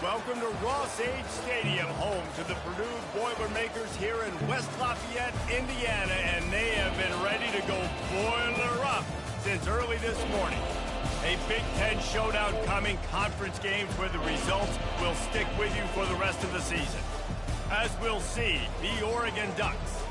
Welcome to Ross-Age Stadium, home to the Purdue Boilermakers here in West Lafayette, Indiana, and they have been ready to go boiler up since early this morning. A Big Ten showdown coming, conference games where the results will stick with you for the rest of the season. As we'll see, the Oregon Ducks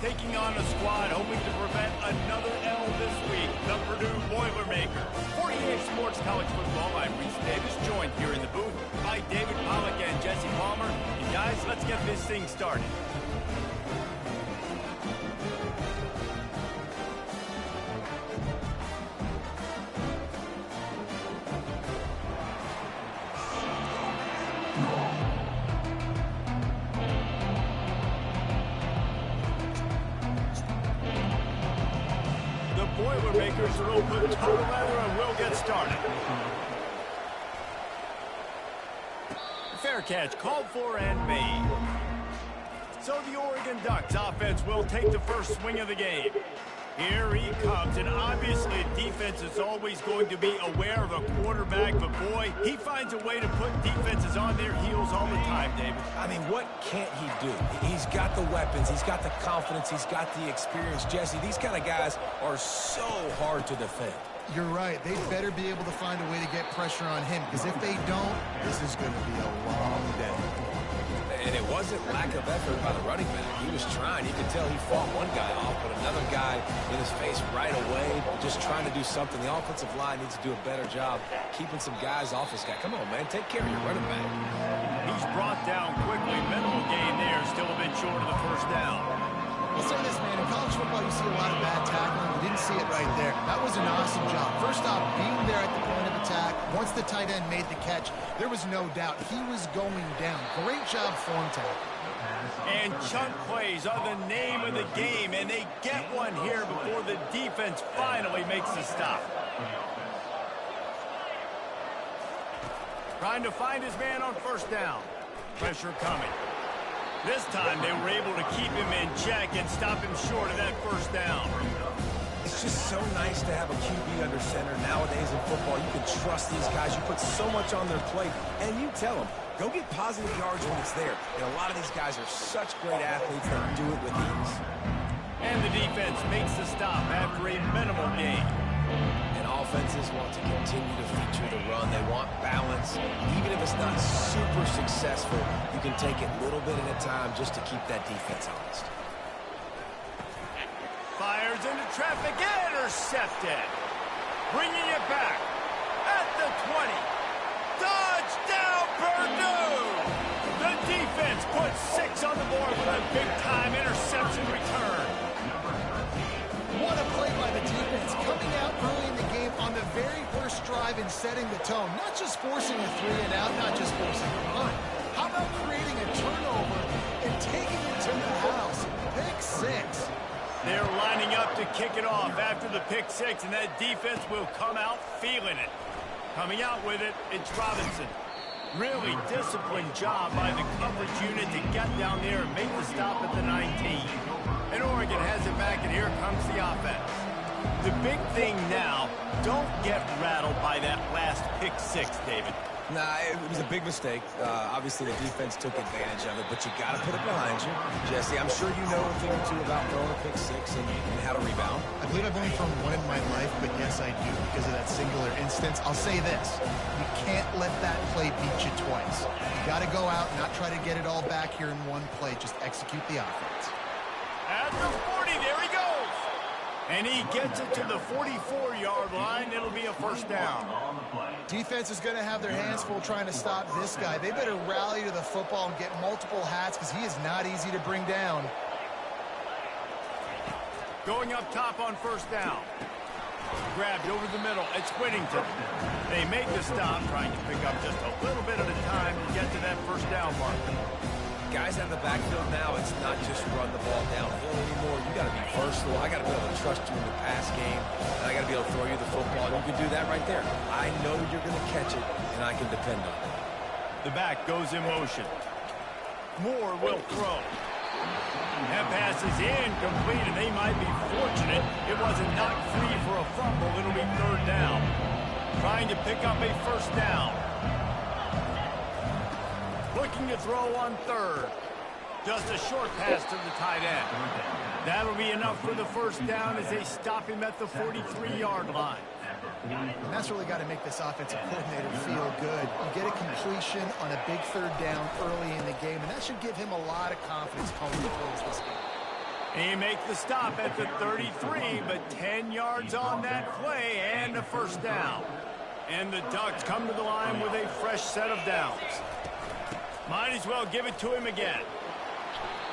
taking on a squad hoping to prevent another L this week, the Purdue Boilermakers. 48 Sports College Football, I'm Reese Davis, joined here in the booth by David Pollack and Jesse Palmer. And guys, let's get this thing started. Boilermakers are open toe leather and we'll get started. Fair catch called for and made. So the Oregon Ducks offense will take the first swing of the game. Here he comes, and obviously defense is always going to be aware of a quarterback, but boy, he finds a way to put defenses on their heels all the time, David. I mean, what can't he do? He's got the weapons, he's got the confidence, he's got the experience. Jesse, these kind of guys are so hard to defend. You're right. They better be able to find a way to get pressure on him, because if they don't, this is going to be a long day. And it wasn't lack of effort by the running back. He was trying. You could tell he fought one guy off, but another guy in his face right away, just trying to do something. The offensive line needs to do a better job keeping some guys off this guy. Come on, man. Take care of your running back. He's brought down quickly. Minimal gain there. Still a bit short of the first down. I'll say this, man. In college football, you see a lot of bad tackling. We didn't see it right there. That was an awesome job. First off, being there at the point of attack. Once the tight end made the catch, there was no doubt he was going down. Great job form tackle. And chunk plays are the name of the game, and they get one here before the defense finally makes the stop. Trying to find his man on first down. Pressure coming. This time they were able to keep him in check and stop him short of that first down. It's just so nice to have a QB under center. Nowadays in football, you can trust these guys. You put so much on their plate, and you tell them, go get positive yards when it's there. And a lot of these guys are such great athletes that do it with ease. And the defense makes the stop after a minimal gain. And offenses want to continue to feature the run. They want balance. Even if it's not super successful, you can take it little bit at a time just to keep that defense honest. Fires into traffic, intercepted. Bringing it back at the 20. Touchdown, Purdue! The defense puts 6 on the board with a big-time interception return. What a play by the defense, coming out early in the game on the very first drive and setting the tone. Not just forcing a 3-and-out, not just forcing a run. How about creating a turnover and taking it to the house? Pick 6. They're lining up to kick it off after the pick 6, and that defense will come out feeling it. Coming out with it, it's Robinson. Really disciplined job by the coverage unit to get down there and make the stop at the 19. And Oregon has it back, and here comes the offense. The big thing now, don't get rattled by that last pick 6, David. Nah, it was a big mistake. Obviously, the defense took advantage of it, but you got to put it behind you. Jesse, I'm sure you know a thing or two about throwing a pick 6 and how to rebound. I believe I've only thrown one in my life, but yes, I do because of that singular instance. I'll say this. You can't let that play beat you twice. You got to go out and not try to get it all back here in one play. Just execute the offense. At the 40, there he goes. And he gets it to the 44-yard line. It'll be a first down. Defense is going to have their hands full trying to stop this guy. They better rally to the football and get multiple hats because he is not easy to bring down. Going up top on first down. Grabbed over the middle. It's Whittington. They make the stop, trying to pick up just a little bit at a time to get to that first down mark. Guys out of the backfield now, it's not just run the ball downhill anymore. You got to be versatile. I got to be able to trust you in the pass game, and I got to be able to throw you the football. And you can do that right there. I know you're going to catch it, and I can depend on it. The back goes in motion. Moore will throw. That pass is incomplete, and they might be fortunate it wasn't knocked free for a fumble. It'll be third down. Trying to pick up a first down. Looking to throw on third. Just a short pass to the tight end. That'll be enough for the first down as they stop him at the 43-yard line. And that's really got to make this offensive coordinator feel good. You get a completion on a big third down early in the game, and that should give him a lot of confidence coming to close this game. He makes the stop at the 33, but 10 yards on that play and a first down. And the Ducks come to the line with a fresh set of downs. Might as well give it to him again.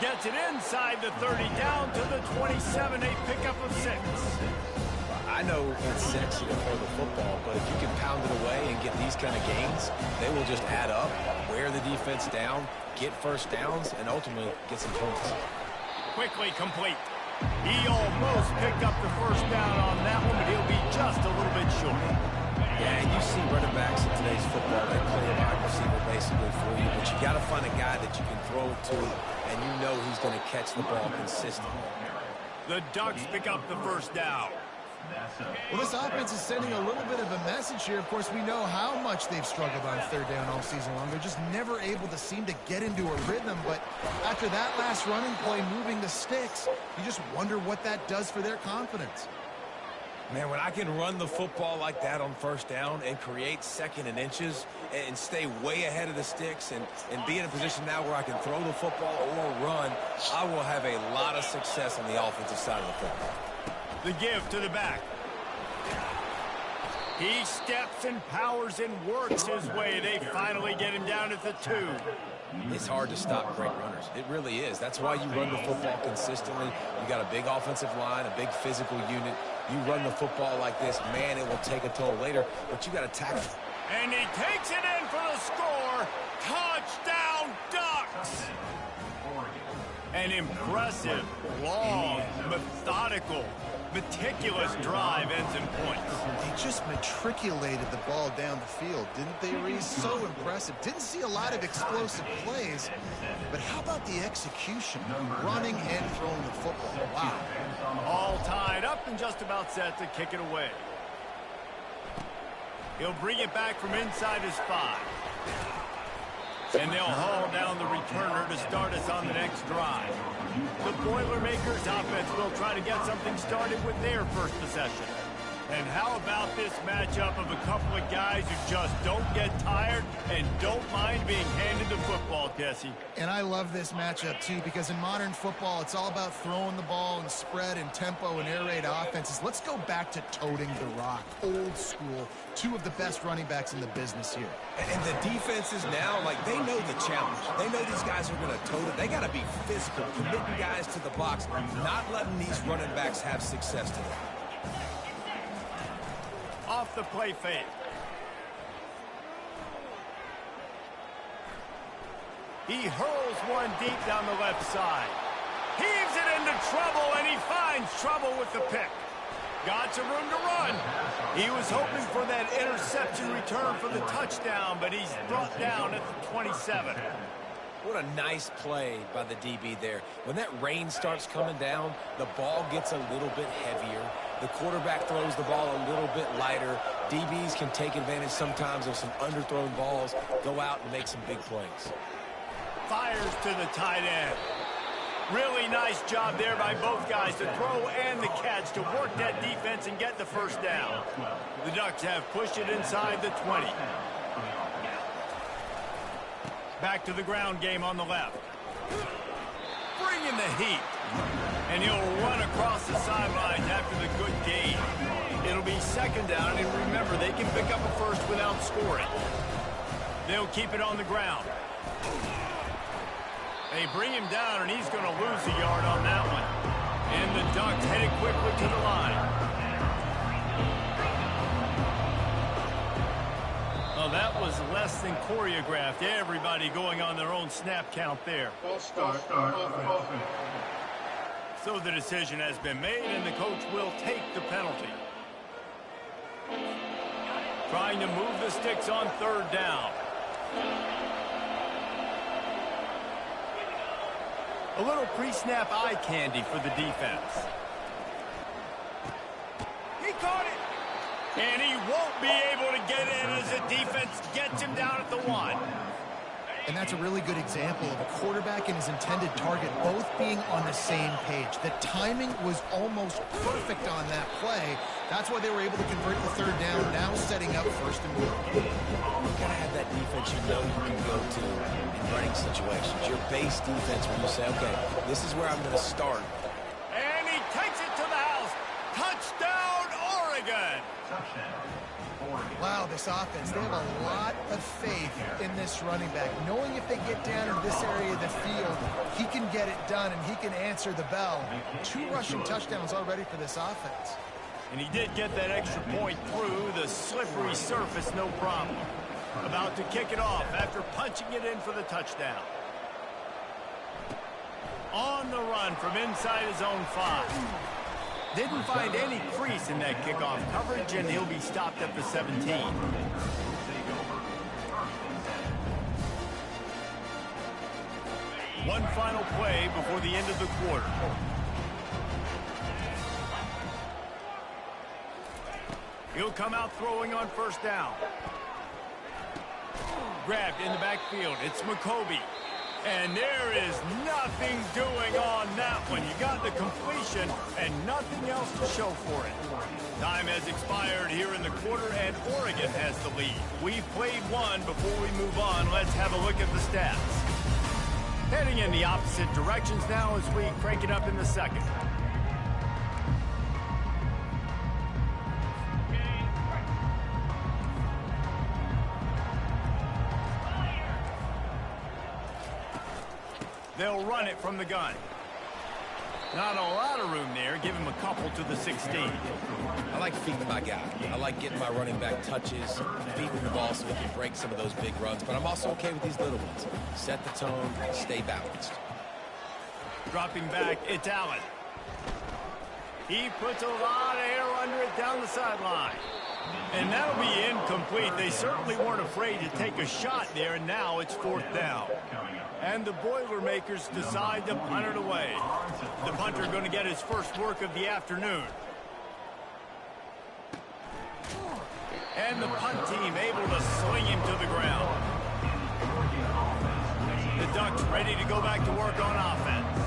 Gets it inside the 30, down to the 27, a pickup of 6. I know it's sexy to throw the football, but if you can pound it away and get these kind of gains, they will just add up, wear the defense down, get first downs, and ultimately get some points. Quickly complete. He almost picked up the first down on that one, but he'll be just a little bit short. Yeah, and you see running backs in today's football, they play a wide receiver basically for you, but you got to find a guy that you can throw it to, and you know he's going to catch the ball consistently. The Ducks pick up the first down. Well, this offense is sending a little bit of a message here. Of course, we know how much they've struggled on third down all season long. They're just never able to seem to get into a rhythm. But after that last running play, moving the sticks, you just wonder what that does for their confidence. Man, when I can run the football like that on first down and create second and inches and stay way ahead of the sticks and be in a position now where I can throw the football or run, I will have a lot of success on the offensive side of the football. The give to the back. He steps and powers and works his way. They finally get him down at the 2. It's hard to stop great runners. It really is. That's why you run the football consistently. You got a big offensive line, a big physical unit. You run the football like this, man, it will take a toll later, but you got to tackle. And he takes it in for the score. Touchdown, Ducks! An impressive, long, methodical, meticulous drive ends in points. They just matriculated the ball down the field, didn't they, Reese? So impressive. Didn't see a lot of explosive plays, but how about the execution? Running and throwing the football. Wow. All tied up and just about set to kick it away. He'll bring it back from inside his 5. And they'll haul down the returner to start us on the next drive. The Boilermakers offense will try to get something started with their first possession. And how about this matchup of a couple of guys who just don't get tired and don't mind being handed the football, Jesse? And I love this matchup, too, because in modern football, it's all about throwing the ball and spread and tempo and air raid offenses. Let's go back to toting the rock, old school, 2 of the best running backs in the business here. And the defenses now, like, they know the challenge. They know these guys are going to tote it. They got to be physical, committing guys to the box, not letting these running backs have success today. Off the play fake. He hurls one deep down the left side. Heaves it into trouble, and he finds trouble with the pick. Got some room to run. He was hoping for that interception return for the touchdown, but he's brought down at the 27. What a nice play by the DB there. When that rain starts coming down, the ball gets a little bit heavier. The quarterback throws the ball a little bit lighter. DBs can take advantage sometimes of some underthrown balls, go out and make some big plays. Fires to the tight end. Really nice job there by both guys to throw and the catch to work that defense and get the first down. The Ducks have pushed it inside the 20. Back to the ground game on the left. Bringing the heat. And he'll run across the sidelines after the good gain. It'll be second down, and remember, they can pick up a first without scoring. They'll keep it on the ground. They bring him down, and he's going to lose a yard on that one. And the Ducks headed quickly to the line. Well, that was less than choreographed. Everybody going on their own snap count there. So the decision has been made, and the coach will take the penalty. Trying to move the sticks on third down. A little pre-snap eye candy for the defense. He caught it. And he won't be able to get in as the defense gets him down at the 1. And that's a really good example of a quarterback and his intended target both being on the same page. The timing was almost perfect on that play. That's why they were able to convert the 3rd down, now setting up 1st and goal. You've got to have that defense you know you can go to in running situations. Your base defense where you say, okay, this is where I'm going to start. And he takes it to the house. Touchdown, Oregon. Wow, this offense, they have a lot of faith in this running back. Knowing if they get down in this area of the field, he can get it done and he can answer the bell. 2 rushing touchdowns already for this offense. And he did get that extra point through the slippery surface, no problem. About to kick it off after punching it in for the touchdown. On the run from inside his own 5. Didn't find any crease in that kickoff coverage, and he'll be stopped at the 17. One final play before the end of the quarter. He'll come out throwing on 1st down. Grabbed in the backfield. It's McCoby. And there is nothing doing on that one. You got the completion and nothing else to show for it. Time has expired here in the quarter, and Oregon has the lead. We've played one. Before we move on, let's have a look at the stats. Heading in the opposite directions now as we crank it up in the 2nd. They'll run it from the gun. Not a lot of room there. Give him a couple to the 16. I like feeding my guy. I like getting my running back touches, feeding the ball so he can break some of those big runs. But I'm also okay with these little ones. Set the tone, stay balanced. Dropping back, it's Allen. He puts a lot of air under it down the sideline. And that'll be incomplete. They certainly weren't afraid to take a shot there, and now it's 4th down. And the Boilermakers decide to punt it away. The punter going to get his first work of the afternoon. And the punt team able to sling him to the ground. The Ducks ready to go back to work on offense.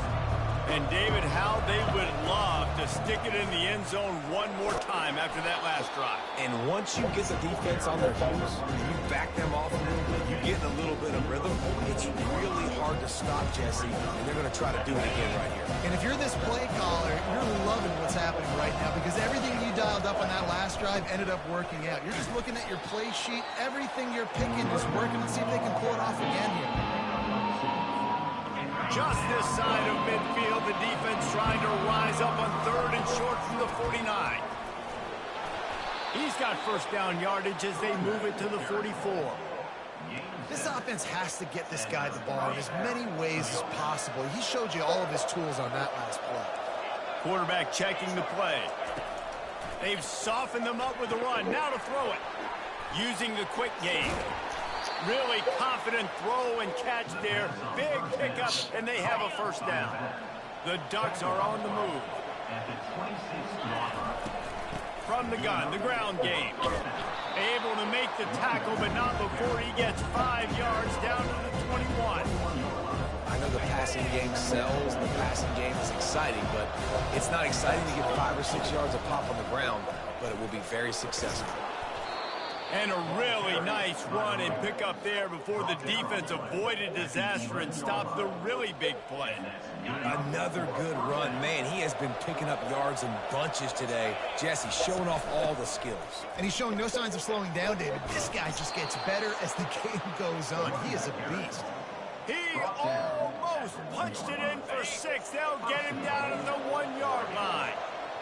And David, how they would love to stick it in the end zone one more time after that last drive. And once you get the defense on their heels, you back them off a little bit, you get a little bit of rhythm, it's really hard to stop Jesse, and they're going to try to do it again right here. And if you're this play caller, you're loving what's happening right now because everything you dialed up on that last drive ended up working out. You're just looking at your play sheet. Everything you're picking is working. Let's see if they can pull it off again here. Just this side of midfield, the defense trying to rise up on 3rd and short from the 49. He's got 1st down yardage as they move it to the 44. This offense has to get this guy the ball in as many ways as possible. He showed you all of his tools on that last play. Quarterback checking the play. They've softened them up with the run. Now to throw it. Using the quick game. Really confident throw and catch there. Big pickup, and they have a 1st down. The Ducks are on the move. From the gun, the ground game. Able to make the tackle, but not before he gets 5 yards down to the 21. I know the passing game sells, and the passing game is exciting, but it's not exciting to get 5 or 6 yards of pop on the ground, but it will be very successful. And a really nice run and pick up there before the defense avoided disaster and stopped the really big play. Another good run. Man, he has been picking up yards in bunches today. Jesse showing off all the skills. And he's showing no signs of slowing down, David. This guy just gets better as the game goes on. He is a beast. He almost punched it in for 6. They'll get him down at the 1-yard line.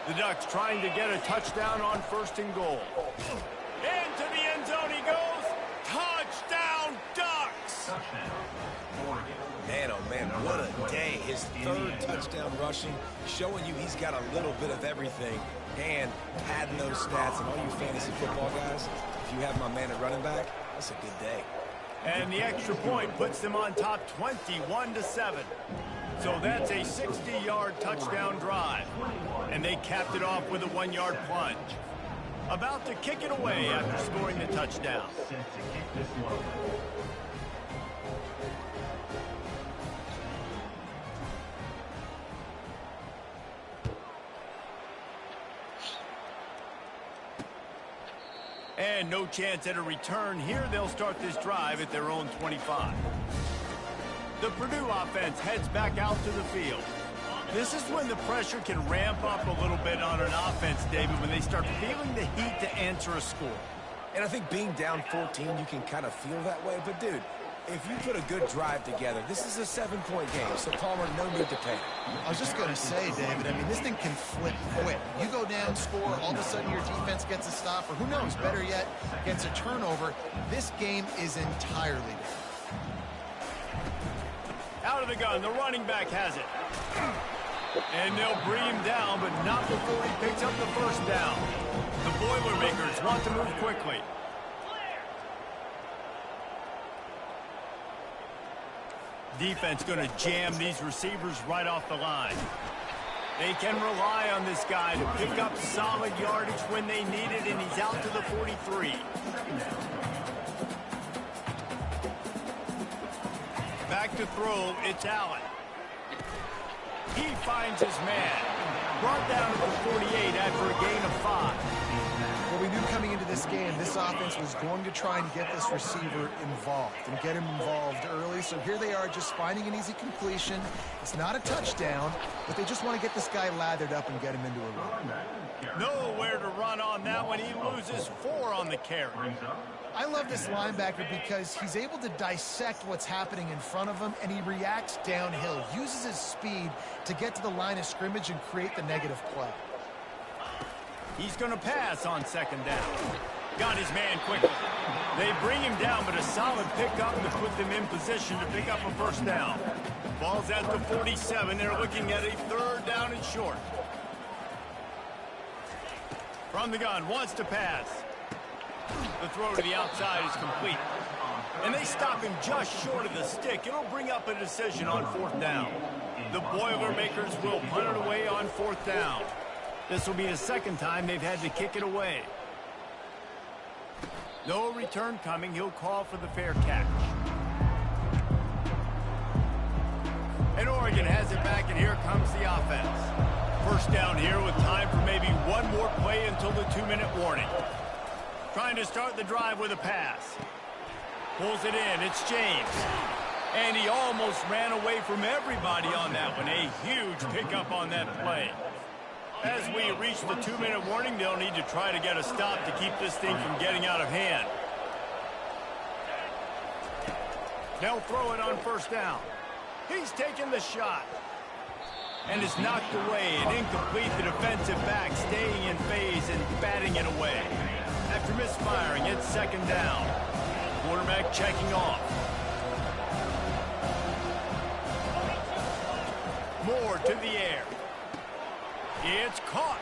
The Ducks trying to get a touchdown on 1st and goal. Into the end zone he goes. Touchdown, Ducks! Man, oh man, what a day. His 3rd touchdown rushing, showing you he's got a little bit of everything. And padding those stats, and all you fantasy football guys, if you have my man at running back, that's a good day. And the extra point puts them on top 21-7. So that's a 60-yard touchdown drive. And they capped it off with a 1-yard plunge. About to kick it away after scoring the touchdown. And no chance at a return here. They'll start this drive at their own 25. The Purdue offense heads back out to the field. This is when the pressure can ramp up a little bit on an offense, David, when they start feeling the heat to answer a score. And I think being down 14, you can kind of feel that way. But, dude, if you put a good drive together, this is a 7-point game. So, Palmer, no need to panic. I was just going to say, David, I mean, this thing can flip quick. You go down, score, all of a sudden your defense gets a stop, or who knows, better yet, gets a turnover. This game is entirely different. Out of the gun, the running back has it. And they'll bring him down, but not before he picks up the first down. The Boilermakers want to move quickly. Defense going to jam these receivers right off the line. They can rely on this guy to pick up solid yardage when they need it, and he's out to the 43. Back to throw, it's Allen. He finds his man. Brought down to the 48 after a gain of 5. Well, we knew coming into this game, this offense was going to try and get this receiver involved and get him involved early. So here they are just finding an easy completion. It's not a touchdown, but they just want to get this guy lathered up and get him into a run. Nowhere to run on that one. He loses 4 on the carry. I love this linebacker because he's able to dissect what's happening in front of him, and he reacts downhill, uses his speed to get to the line of scrimmage and create the negative play. He's going to pass on second down. Got his man quickly. They bring him down, but a solid pickup to put them in position to pick up a first down. Ball's at the 47. They're looking at a 3rd down and short. From the gun, wants to pass. The throw to the outside is complete. And they stop him just short of the stick. It'll bring up a decision on 4th down. The Boilermakers will punt it away on 4th down. This will be the 2nd time they've had to kick it away. No return coming. He'll call for the fair catch. And Oregon has it back, and here comes the offense. First down here with time for maybe one more play until the 2-minute warning. Trying to start the drive with a pass. Pulls it in. It's James. And he almost ran away from everybody on that one. A huge pickup on that play. As we reach the 2-minute warning, they'll need to try to get a stop to keep this thing from getting out of hand. They'll throw it on 1st down. He's taking the shot. And it's knocked away and incomplete. The defensive back staying in phase and batting it away. After misfiring, it's 2nd down. Quarterback checking off. Moore to the air. It's caught.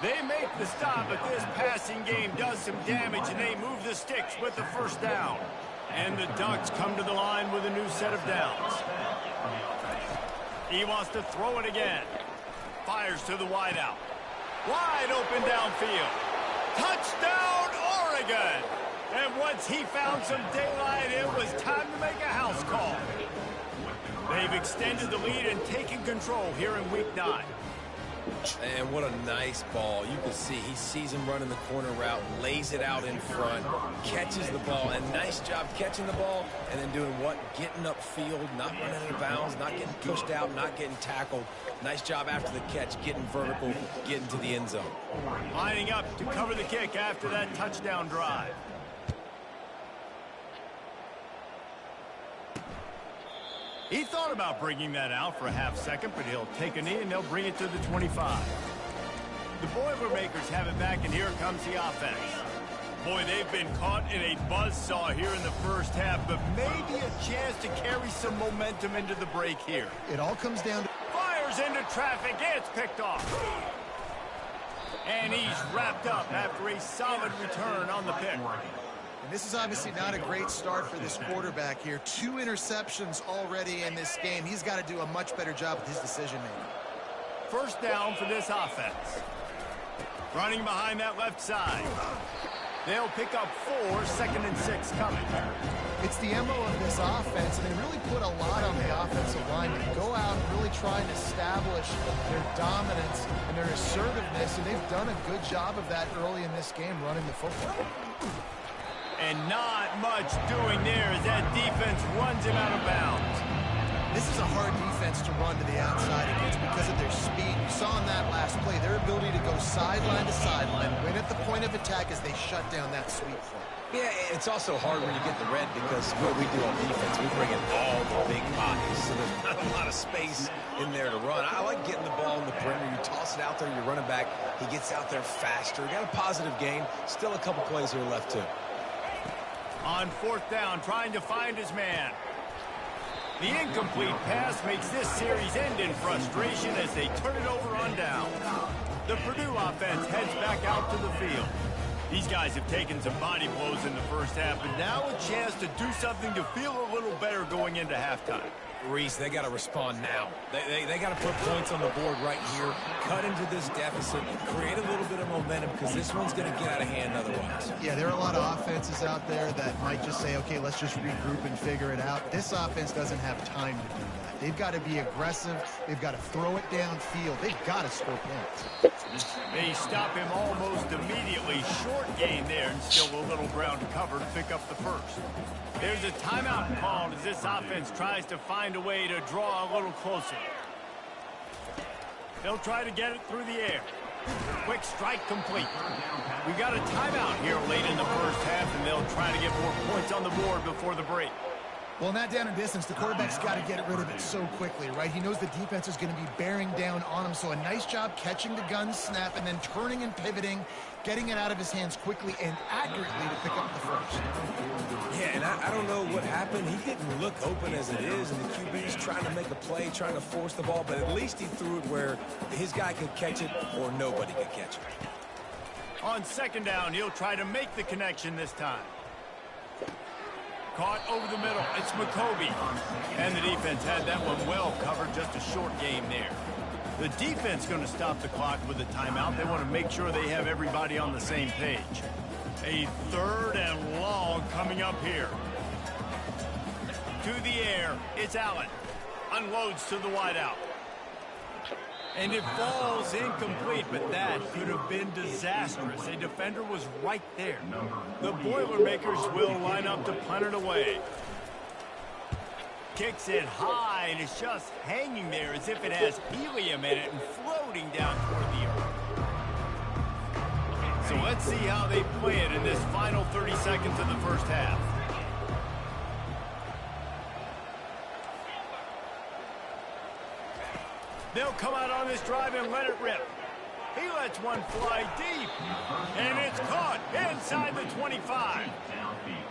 They make the stop, but this passing game does some damage, and they move the sticks with the 1st down. And the Ducks come to the line with a new set of downs. He wants to throw it again. Fires to the wideout. Wide open downfield. Touchdown, Oregon! And once he found some daylight, it was time to make a house call. They've extended the lead and taken control here in Week 9. And what a nice ball. You can see he sees him running the corner route, lays it out in front, catches the ball, and nice job catching the ball and then doing what? Getting upfield, not running out of bounds, not getting pushed out, not getting tackled. Nice job after the catch, getting vertical, getting to the end zone. Lining up to cover the kick after that touchdown drive. He thought about bringing that out for a half second, but he'll take a knee and they'll bring it to the 25. The Boilermakers have it back, and here comes the offense. Boy, they've been caught in a buzzsaw here in the first half, but maybe a chance to carry some momentum into the break here. It all comes down to... Fires into traffic. It's picked off. And he's wrapped up after a solid return on the pick. And this is obviously not a great start for this quarterback here. 2 interceptions already in this game. He's got to do a much better job with his decision-making. First down for this offense. Running behind that left side. They'll pick up 4, 2nd and 6 coming. It's the MO of this offense, and they really put a lot on the offensive line to go out and really try and establish their dominance and their assertiveness, and they've done a good job of that early in this game running the football. And not much doing there as that defense runs him out of bounds. This is a hard defense to run to the outside against because of their speed. You saw in that last play their ability to go sideline to sideline, win at the point of attack as they shut down that sweep play. Yeah, it's also hard when you get the red because what we do on defense, we bring in all the big bodies, so there's not a lot of space in there to run. I like getting the ball in the perimeter. You toss it out there, you're running back. He gets out there faster. Got a positive game. Still a couple plays here left, too. On 4th down, trying to find his man. The incomplete pass makes this series end in frustration as they turn it over on down. The Purdue offense heads back out to the field. These guys have taken some body blows in the first half, but now a chance to do something to feel a little better going into halftime. Reese, they got to respond now. They got to put points on the board right here, cut into this deficit, create a little bit of momentum because this one's going to get out of hand otherwise. Yeah, there are a lot of offenses out there that might just say, okay, let's just regroup and figure it out. This offense doesn't have time to do that. They've got to be aggressive. They've got to throw it downfield. They've got to score points. They stop him almost immediately. Short gain there and still a little ground to cover to pick up the first. There's a timeout called as this offense tries to find a way to draw a little closer. They'll try to get it through the air. Quick strike complete. We got a timeout here late in the first half, and they'll try to get more points on the board before the break. Well, in that down and distance, the quarterback's got to get rid of it so quickly, right? He knows the defense is going to be bearing down on him, so a nice job catching the gun snap and then turning and pivoting, getting it out of his hands quickly and accurately to pick up the first. Yeah, and I don't know what happened. He didn't look open as it is, and the QB's trying to make a play, trying to force the ball, but at least he threw it where his guy could catch it or nobody could catch it. On 2nd down, he'll try to make the connection this time. Caught over the middle. It's McCoby. And the defense had that one well covered. Just a short game there. The defense going to stop the clock with a timeout. They want to make sure they have everybody on the same page. A 3rd and long coming up here. To the air. It's Allen. Unloads to the wideout. And it falls incomplete, but that could have been disastrous. A defender was right there. The Boilermakers will line up to punt it away. Kicks it high, and it's just hanging there as if it has helium in it and floating down toward the earth. So let's see how they play it in this final 30 seconds of the first half. They'll come out on this drive and let it rip. He lets one fly deep. And it's caught inside the 25.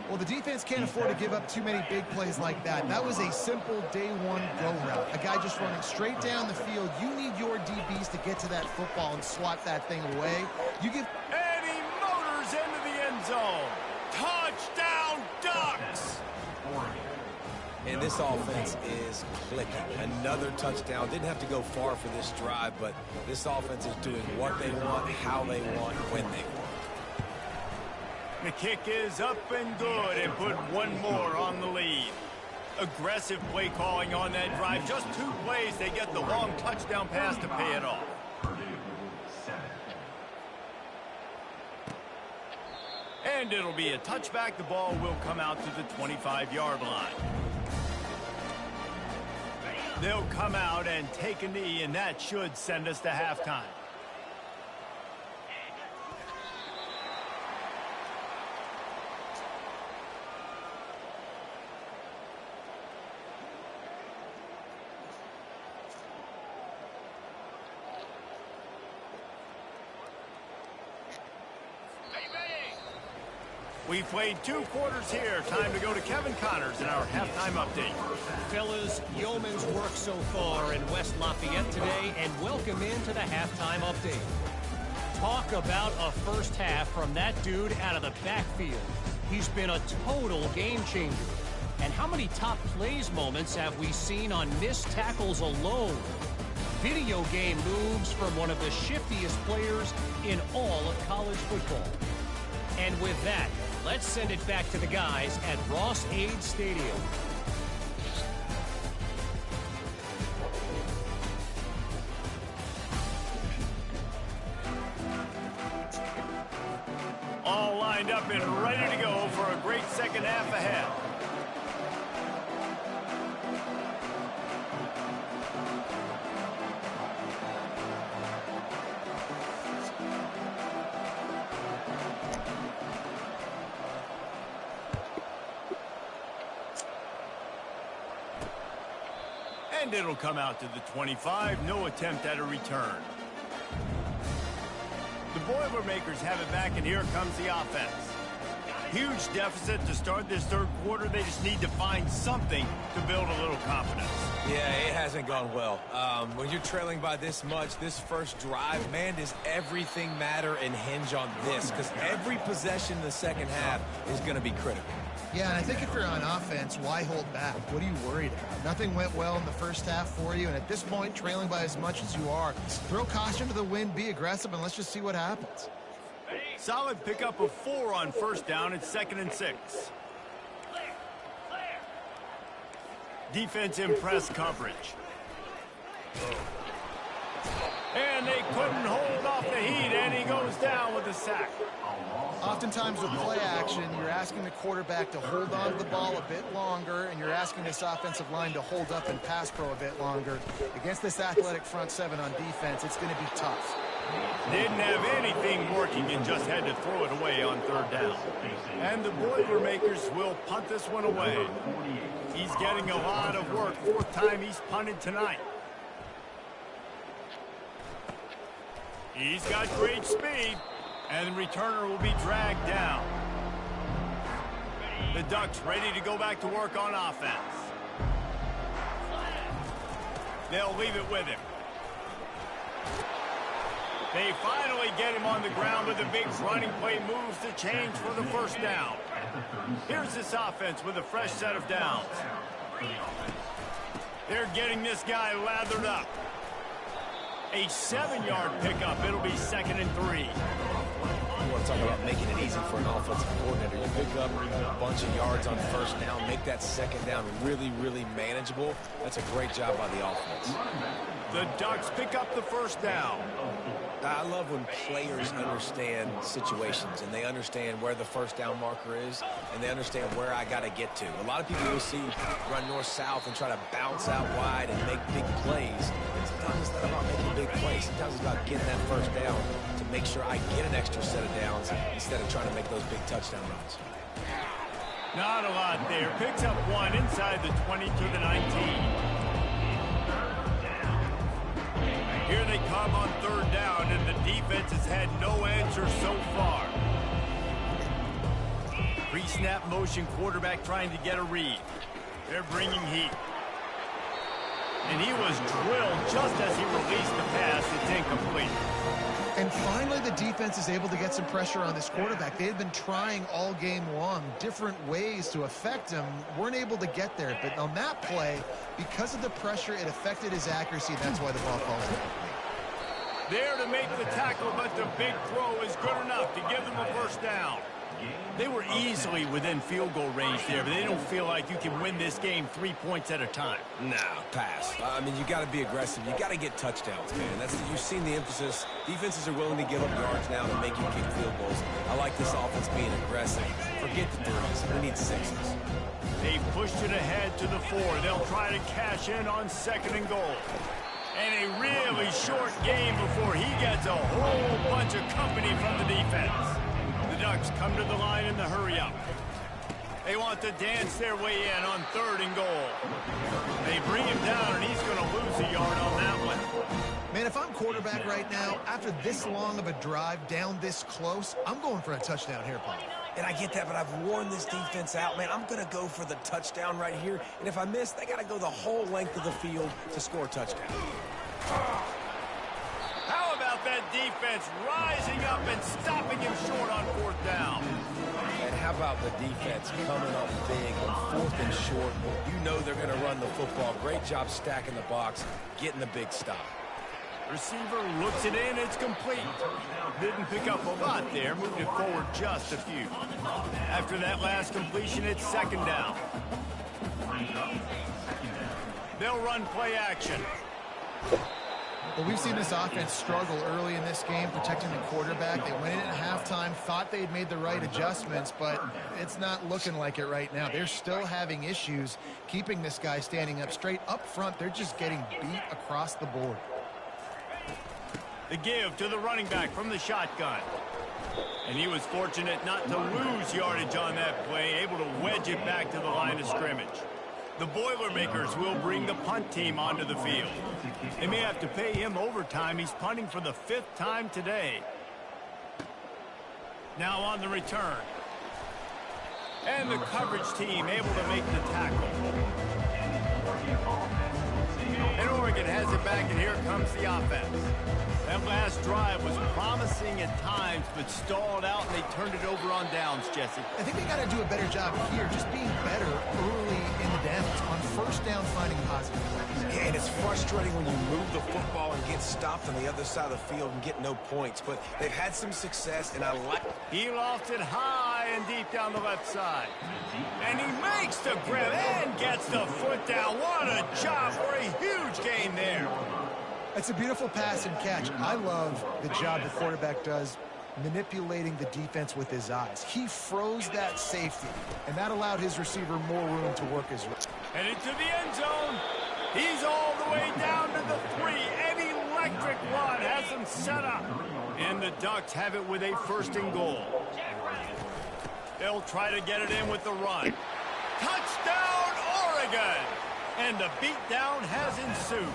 Well, the defense can't afford to give up too many big plays like that. That was a simple day one go route. A guy just running straight down the field. You need your DBs to get to that football and swat that thing away. You give... And he motors into the end zone. Touchdown, Ducks! And this offense is clicking. Another touchdown. Didn't have to go far for this drive, but this offense is doing what they want, how they want, when they want. The kick is up and good and put one more on the lead. Aggressive play calling on that drive. Just 2 plays, they get the long touchdown pass to pay it off. And it'll be a touchback. The ball will come out to the 25-yard line. They'll come out and take a knee, and that should send us to halftime. We played 2 quarters here. Time to go to Kevin Connors in our halftime update. Fellas, yeoman's work so far in West Lafayette today, and welcome into the halftime update. Talk about a first half from that dude out of the backfield. He's been a total game changer. And how many top plays moments have we seen on missed tackles alone? Video game moves from one of the shiftiest players in all of college football. And with that, let's send it back to the guys at Ross-Ade Stadium. All lined up and ready to go for a great second half ahead. And it'll come out to the 25. No attempt at a return. The Boilermakers have it back, and here comes the offense. Huge deficit to start this third quarter. They just need to find something to build a little confidence. Yeah, it hasn't gone well. When you're trailing by this much, this first drive, man, does everything matter and hinge on this? Because every possession in the second half is going to be critical. Yeah, and I think if you're on offense, why hold back? What are you worried about? Nothing went well in the first half for you, and at this point, trailing by as much as you are, throw caution to the wind, be aggressive, and let's just see what happens. Solid pickup of 4 on first down. It's 2nd and 6. Defense in press coverage. And they couldn't hold off the heat, and he goes down with a sack. Oftentimes with play action, you're asking the quarterback to hold on to the ball a bit longer, and you're asking this offensive line to hold up and pass pro a bit longer. Against this athletic front seven on defense, it's going to be tough. Didn't have anything working and just had to throw it away on third down. And the Boilermakers will punt this one away. He's getting a lot of work. 4th time he's punted tonight. He's got great speed, and the returner will be dragged down. The Ducks ready to go back to work on offense. They'll leave it with him. They finally get him on the ground with a big running play, moves the change for the first down. Here's this offense with a fresh set of downs. They're getting this guy lathered up. A 7-yard pickup. It'll be 2nd and 3. You want to talk about making it easy for an offensive coordinator. You pick up a bunch of yards on first down, make that second down really, really manageable. That's a great job by the offense. The Ducks pick up the first down. I love when players understand situations and they understand where the first down marker is and they understand where I got to get to. A lot of people you'll see run north-south and try to bounce out wide and make big plays. Sometimes it's not about making big plays. Sometimes it's about getting that first down to make sure I get an extra set of downs instead of trying to make those big touchdown runs. Not a lot there. Picks up 1 inside the 20 to the 19. Here they come on third down, and the defense has had no answer so far. Pre-snap motion, quarterback trying to get a read. They're bringing heat. And he was drilled just as he released the pass. It's incomplete. And finally, the defense is able to get some pressure on this quarterback. They had been trying all game long different ways to affect him. Weren't able to get there. But on that play, because of the pressure, it affected his accuracy. That's why the ball falls incomplete. There to make the tackle, but the big throw is good enough to give them a first down. They were easily within field goal range there, but they don't feel like you can win this game 3 points at a time. No, pass. I mean, you got to be aggressive. You got to get touchdowns, man. You've seen the emphasis. Defenses are willing to give up yards now to make you kick field goals. I like this offense being aggressive. Forget the threes. We need 6s. They pushed it ahead to the 4. They'll try to cash in on 2nd and goal. And a really short game before he gets a whole bunch of company from the defense. The Ducks come to the line in the hurry-up. They want to dance their way in on 3rd and goal. They bring him down, and he's going to lose a yard on that one. Man, if I'm quarterback right now, after this long of a drive down this close, I'm going for a touchdown here, Paul. And I get that, but I've worn this defense out, man. I'm going to go for the touchdown right here. And if I miss, they got to go the whole length of the field to score a touchdown. How about that defense rising up and stopping him short on 4th down? And how about the defense coming up big on 4th and short? You know they're going to run the football. Great job stacking the box, getting the big stop. Receiver looks it in, it's complete. Didn't pick up a lot there, moved it forward just a few. After that last completion, it's 2nd down. They'll run play action. Well, we've seen this offense struggle early in this game, protecting the quarterback. They went in at halftime, thought they'd made the right adjustments, but it's not looking like it right now. They're still having issues keeping this guy standing up straight. Up front, they're just getting beat across the board. The give to the running back from the shotgun. And he was fortunate not to lose yardage on that play, able to wedge it back to the line of scrimmage. The Boilermakers will bring the punt team onto the field. They may have to pay him overtime. He's punting for the 5th time today. Now on the return. And the coverage team able to make the tackle. And Oregon has it back, and here comes the offense. That last drive was promising at times, but stalled out, and they turned it over on downs, Jesse. I think they got to do a better job here, just being better early in the downs, on 1st down, finding positive plays. Yeah, and it's frustrating when you move the football and get stopped on the other side of the field and get no points, but they've had some success, and I like it. He lofted it high and deep down the left side. And he makes the grab and gets the foot down. What a job for a huge gain there. It's a beautiful pass and catch. I love the job the quarterback does manipulating the defense with his eyes. He froze that safety, and that allowed his receiver more room to work his route. And into the end zone. He's all the way down to the 3. An electric run has him set up. And the Ducks have it with a 1st and goal. They'll try to get it in with the run. Touchdown, Oregon! And the beatdown has ensued.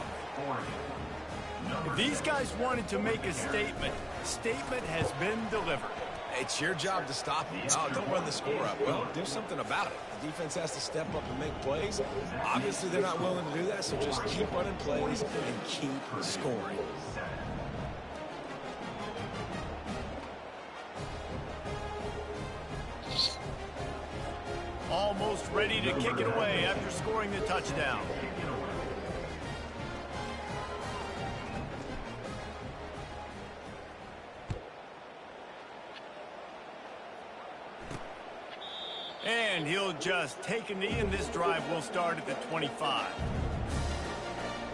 If these guys wanted to make a statement has been delivered. It's your job to stop them. Oh, don't run the score up. Well, do something about it. The defense has to step up and make plays. Obviously, they're not willing to do that, so just keep running plays and keep scoring. Almost ready to kick it away after scoring the touchdown. And he'll just take a knee, and this drive will start at the 25.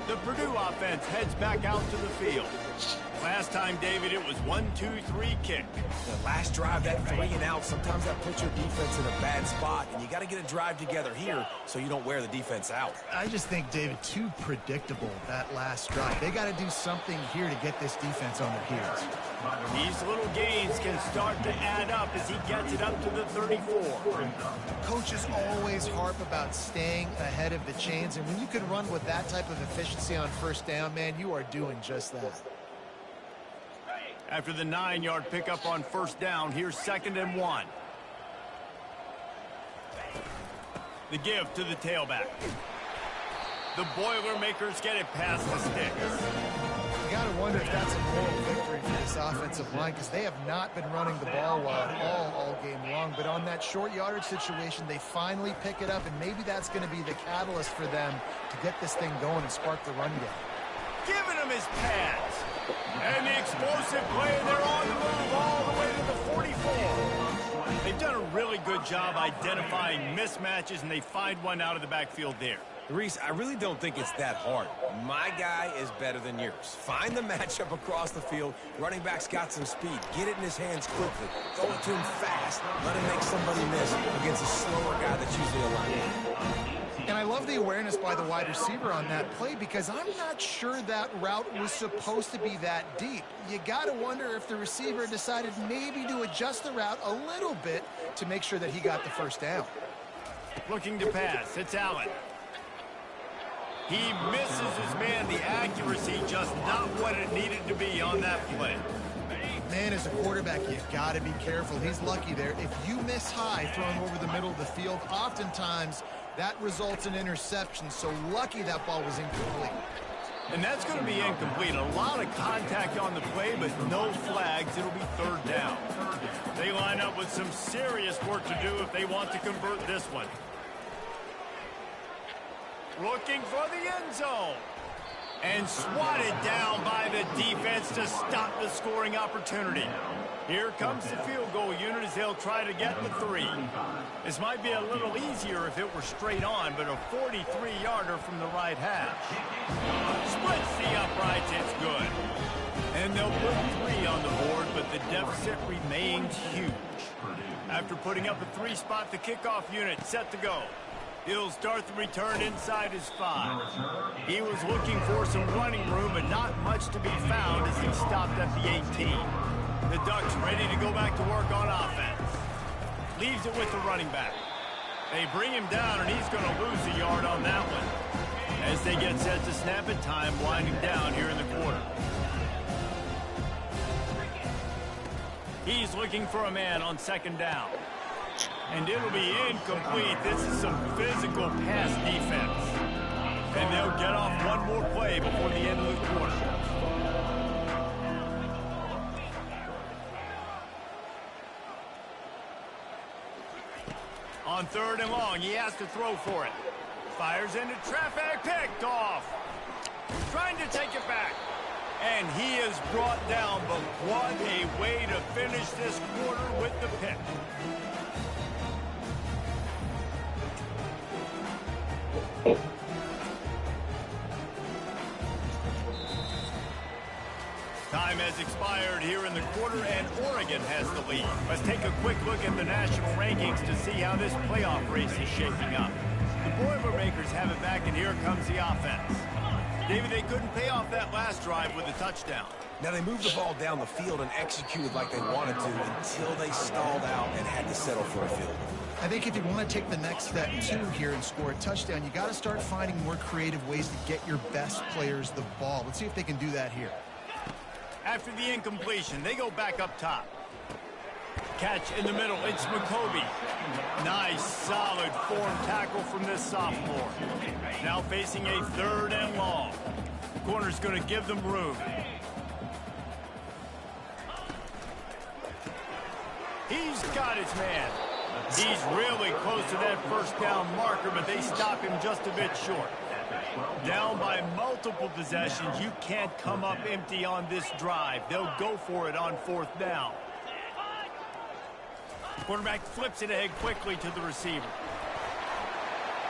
The Purdue offense heads back out to the field. Last time, David, it was 1-2-3 kick. The last drive, that 3 and out, sometimes that puts your defense in a bad spot, and you got to get a drive together here so you don't wear the defense out. I just think, David, too predictable, that last drive. They got to do something here to get this defense on their heels. These little gains can start to add up as he gets it up to the 34. Coaches always harp about staying ahead of the chains, and when you can run with that type of efficiency on 1st down, man, you are doing just that. After the 9-yard pickup on 1st down, here's 2nd and 1. The give to the tailback. The Boilermakers get it past the sticks. You got to wonder if that's a moral victory for this offensive line, because they have not been running the ball well at all game long. But on that short yardage situation, they finally pick it up, and maybe that's going to be the catalyst for them to get this thing going and spark the run game. Giving him his pads. And the explosive play, they're on the move all the way to the 44. They've done a really good job identifying mismatches, and they find one out of the backfield there. Reese, I really don't think it's that hard. My guy is better than yours. Find the matchup across the field. Running back's got some speed. Get it in his hands quickly. Throw it to him fast. Let him make somebody miss against a slower guy that's usually a linebacker. And I love the awareness by the wide receiver on that play, because I'm not sure that route was supposed to be that deep. You got to wonder if the receiver decided maybe to adjust the route a little bit to make sure that he got the 1st down. Looking to pass. It's Allen. He misses his man. The accuracy just not what it needed to be on that play. Man, as a quarterback, you got to be careful. He's lucky there. If you miss high throwing over the middle of the field, oftentimes that results in interception. So lucky that ball was incomplete. And that's going to be incomplete. A lot of contact on the play, but no flags. It'll be third down. They line up with some serious work to do if they want to convert this one. Looking for the end zone. And swatted down by the defense to stop the scoring opportunity. Here comes the field goal unit as they'll try to get the 3. This might be a little easier if it were straight on, but a 43-yarder from the right hash. Splits the uprights, it's good. And they'll put 3 on the board, but the deficit remains huge. After putting up a 3-spot, the kickoff unit set to go. He'll start the return inside his 5. He was looking for some running room, but not much to be found as he stopped at the 18. The Ducks ready to go back to work on offense. Leaves it with the running back. They bring him down, and he's going to lose a yard on that one. As they get set to snap it, time winding down here in the quarter. He's looking for a man on second down. And it'll be incomplete. This is some physical pass defense. And they'll get off one more play before the end of the quarter. On third and long, he has to throw for it. Fires into traffic, picked off. Trying to take it back. And he is brought down, but what a way to finish this quarter with the pick. Time has expired here in the quarter, and Oregon has the lead. Let's take a quick look at the national rankings to see how this playoff race is shaping up. The Boilermakers have it back, and here comes the offense. David, they couldn't pay off that last drive with a touchdown. Now, they moved the ball down the field and executed like they wanted to until they stalled out and had to settle for a field goal. I think if you want to take the next step, too, here and score a touchdown, you got to start finding more creative ways to get your best players the ball. Let's see if they can do that here. After the incompletion, they go back up top. Catch in the middle, it's McCoby. Nice, solid form tackle from this sophomore. Now facing a third and long. Corner's going to give them room. He's got his man. He's really close to that first down marker, but they stop him just a bit short. Down by multiple possessions, you can't come up empty on this drive. They'll go for it on fourth down. Quarterback flips it ahead quickly to the receiver.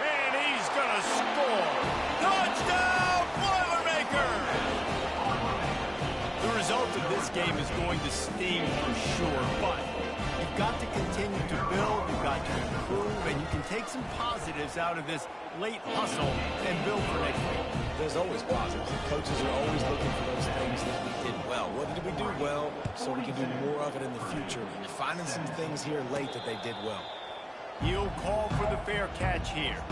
And he's going to score. Touchdown, Boilermakers! The result of this game is going to sting for sure, but you've got to continue to build, you've got to improve, and you can take some positives out of this late hustle and build for next week. There's always positives. The coaches are always looking for those things that we did well. What did we do well so we can do more of it in the future? Finding some things here late that they did well. He'll call for the fair catch here.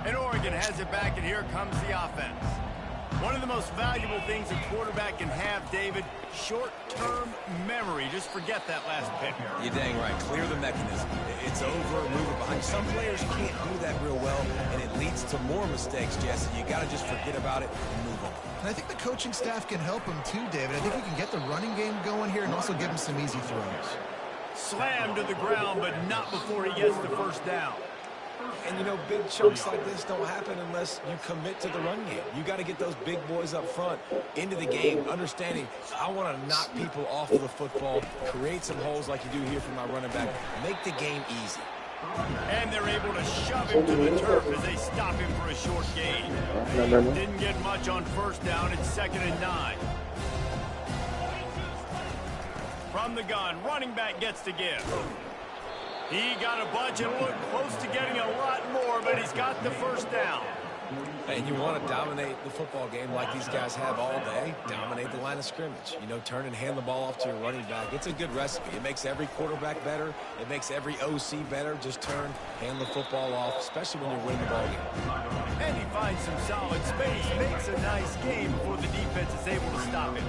And Oregon has it back, and here comes the offense. One of the most valuable things a quarterback can have, David, short-term memory. Just forget that last pick. You're dang right. Clear the mechanism. It's over, move it behind. Some players can't do that real well, and it leads to more mistakes, Jesse. You got to just forget about it and move on. And I think the coaching staff can help him too, David. I think we can get the running game going here and also give him some easy throws. Slammed to the ground, but not before he gets the first down. And, you know, big chunks like this don't happen unless you commit to the run game. You got to get those big boys up front into the game, understanding I want to knock people off of the football, create some holes like you do here for my running back, make the game easy. And they're able to shove him to the turf as they stop him for a short gain. Didn't get much on first down. It's 2nd and 9. From the gun, running back gets to give. He got a bunch and looked close to getting a lot more, but he's got the first down. And you want to dominate the football game like these guys have all day, dominate the line of scrimmage. You know, turn and hand the ball off to your running back. It's a good recipe. It makes every quarterback better. It makes every OC better. Just turn, hand the football off, especially when you're winning the ball game. And he finds some solid space, makes a nice game before the defense is able to stop him.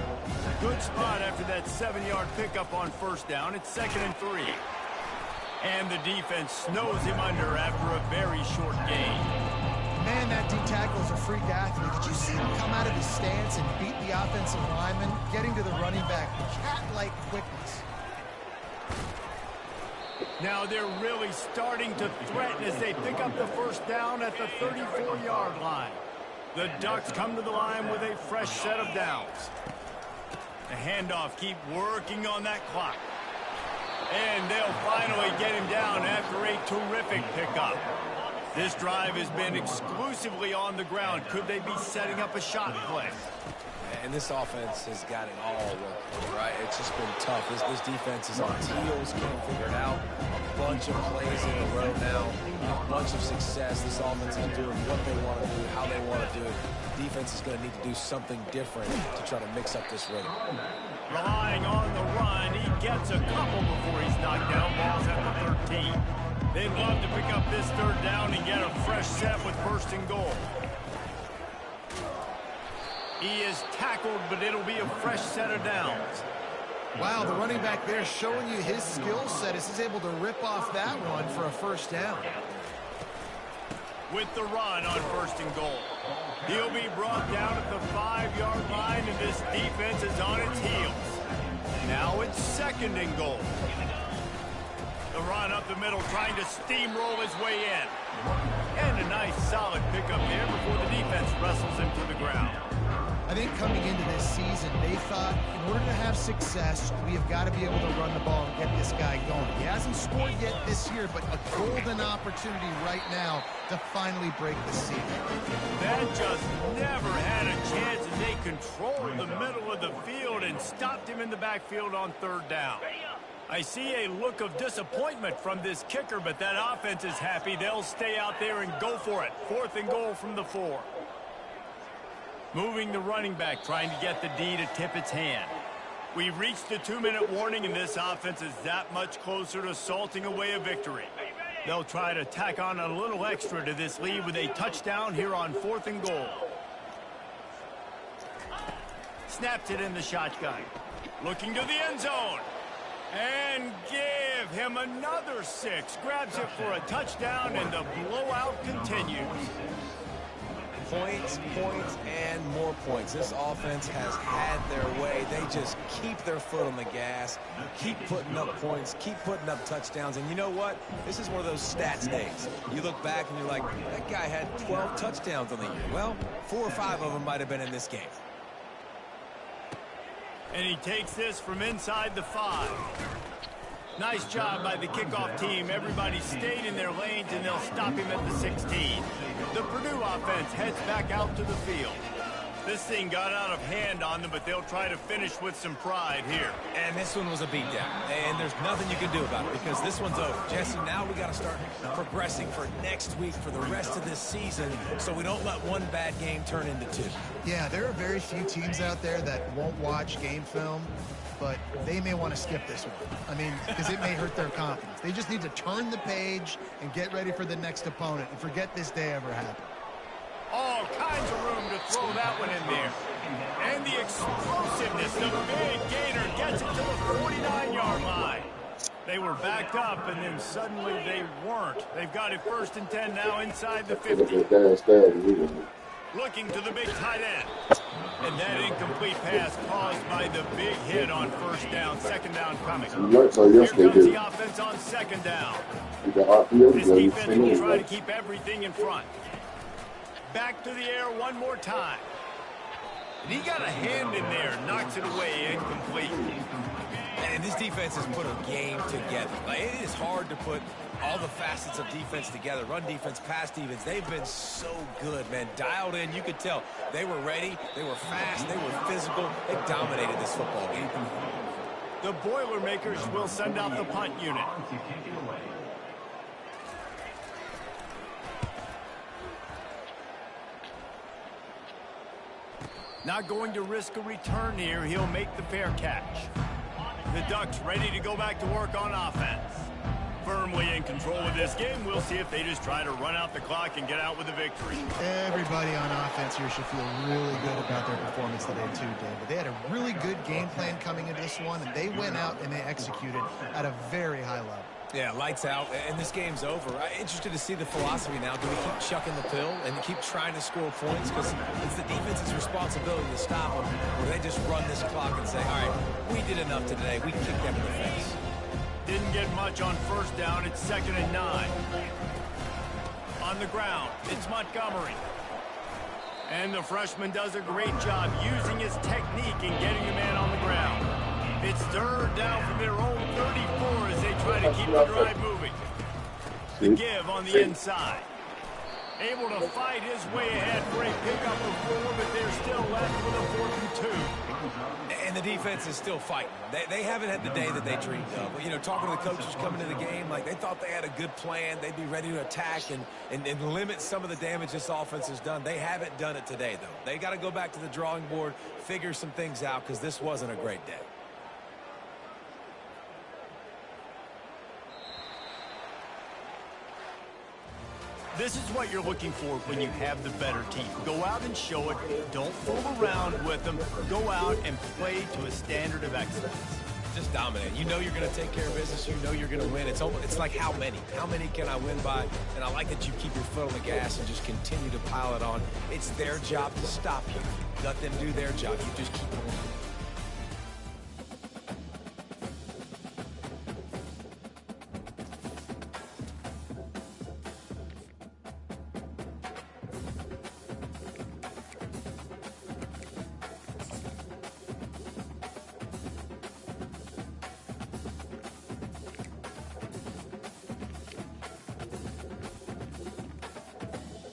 Good spot after that 7-yard pickup on first down. It's 2nd and 3. And the defense snows him under after a very short gain. Man, that D tackle is a freak athlete. Did you see him come out of his stance and beat the offensive lineman, getting to the running back with cat-like quickness? Now they're really starting to threaten as they pick up the first down at the 34-yard line. The Ducks come to the line with a fresh set of downs. The handoff, keep working on that clock. And they'll finally get him down after a terrific pickup. This drive has been exclusively on the ground. Could they be setting up a shot play? And this offense has got it all working, right? It's just been tough. This defense is on its heels, can't figure it out. A bunch of plays in a row now, a bunch of success. This offense is doing what they want to do, how they want to do it. Defense is going to need to do something different to try to mix up this rhythm. Relying on the run, he gets a couple before he's knocked down. Ball's at the 13. They'd love to pick up this third down and get a fresh set with first and goal. He is tackled, but it'll be a fresh set of downs. Wow, the running back there showing you his skill set as he's able to rip off that one for a first down. With the run on first and goal. He'll be brought down at the 5-yard line, and this defense is on its heels. Now it's second and goal. The run up the middle, trying to steamroll his way in. And a nice solid pickup there before the defense wrestles him to the ground. I think coming into this season, they thought in order to have success, we have got to be able to run the ball and get this guy going. He hasn't scored yet this year, but a golden opportunity right now to finally break the seal. That just never had a chance as they controlled the middle of the field and stopped him in the backfield on third down. I see a look of disappointment from this kicker, but that offense is happy. They'll stay out there and go for it. Fourth and goal from the 4. Moving the running back, trying to get the D to tip its hand. We've reached the 2-minute warning, and this offense is that much closer to salting away a victory. They'll try to tack on a little extra to this lead with a touchdown here on fourth and goal. Snaps it in the shotgun. Looking to the end zone. And give him another 6. Grabs it for a touchdown, and the blowout continues. Points, points, and more points. This offense has had their way. They just keep their foot on the gas, keep putting up points, keep putting up touchdowns. And you know what? This is one of those stats days. You look back and you're like, that guy had 12 touchdowns on the year. Well, 4 or 5 of them might have been in this game. And he takes this from inside the 5. Nice job by the kickoff team. Everybody stayed in their lanes, and they'll stop him at the 16. The Purdue offense heads back out to the field. This thing got out of hand on them, but they'll try to finish with some pride here. And this one was a beatdown. And there's nothing you can do about it because this one's over. Jesse, now we got to start progressing for next week, for the rest of this season, so we don't let one bad game turn into 2. Yeah, there are very few teams out there that won't watch game film, but they may want to skip this one. I mean, because it may hurt their confidence. They just need to turn the page and get ready for the next opponent and forget this day ever happened. All kinds of room to throw that one in there. And the explosiveness, the big gainer gets it to the 49-yard line. They were backed up, and then suddenly they weren't. They've got it first and 10 now inside the 50. Looking to the big tight end. And that incomplete pass caused by the big hit on first down, second down coming. Here comes the offense on second down. This defense will try to keep everything in front. Back to the air one more time. And he got a hand in there, knocks it away, incomplete. And this defense has put a game together. Like, it is hard to put all the facets of defense together. Run defense, pass defense. They've been so good, man. Dialed in. You could tell they were ready. They were fast. They were physical. They dominated this football game. The Boilermakers will send out the punt unit. Not going to risk a return here. He'll make the fair catch. The Ducks ready to go back to work on offense. Firmly in control of this game. We'll see if they just try to run out the clock and get out with a victory. Everybody on offense here should feel really good about their performance today too, David. They had a really good game plan coming into this one, and they went out and they executed at a very high level. Yeah, lights out, and this game's over. I'm interested to see the philosophy now. Do we keep chucking the pill and keep trying to score points? Because it's the defense's responsibility to stop them. Or they just run this clock and say, all right, we did enough today. We can kick them in the face. Didn't get much on first down. It's 2nd and 9. On the ground, it's Montgomery. And the freshman does a great job using his technique and getting the man on the ground. It's 3rd down from their own 34 as they try to keep the drive moving. The give on the inside. Able to fight his way ahead for a pickup of 4, but they're still left with a 4th and 2. And the defense is still fighting. They haven't had the day that they dreamed of. You know, talking to the coaches coming to the game, like they thought they had a good plan. They'd be ready to attack and limit some of the damage this offense has done. They haven't done it today, though. They got to go back to the drawing board, figure some things out, because this wasn't a great day. This is what you're looking for when you have the better team. Go out and show it. Don't fool around with them. Go out and play to a standard of excellence. Just dominate. You know you're going to take care of business. You know you're going to win. It's like how many? How many can I win by? And I like that you keep your foot on the gas and just continue to pile it on. It's their job to stop you. Let them do their job. You just keep going.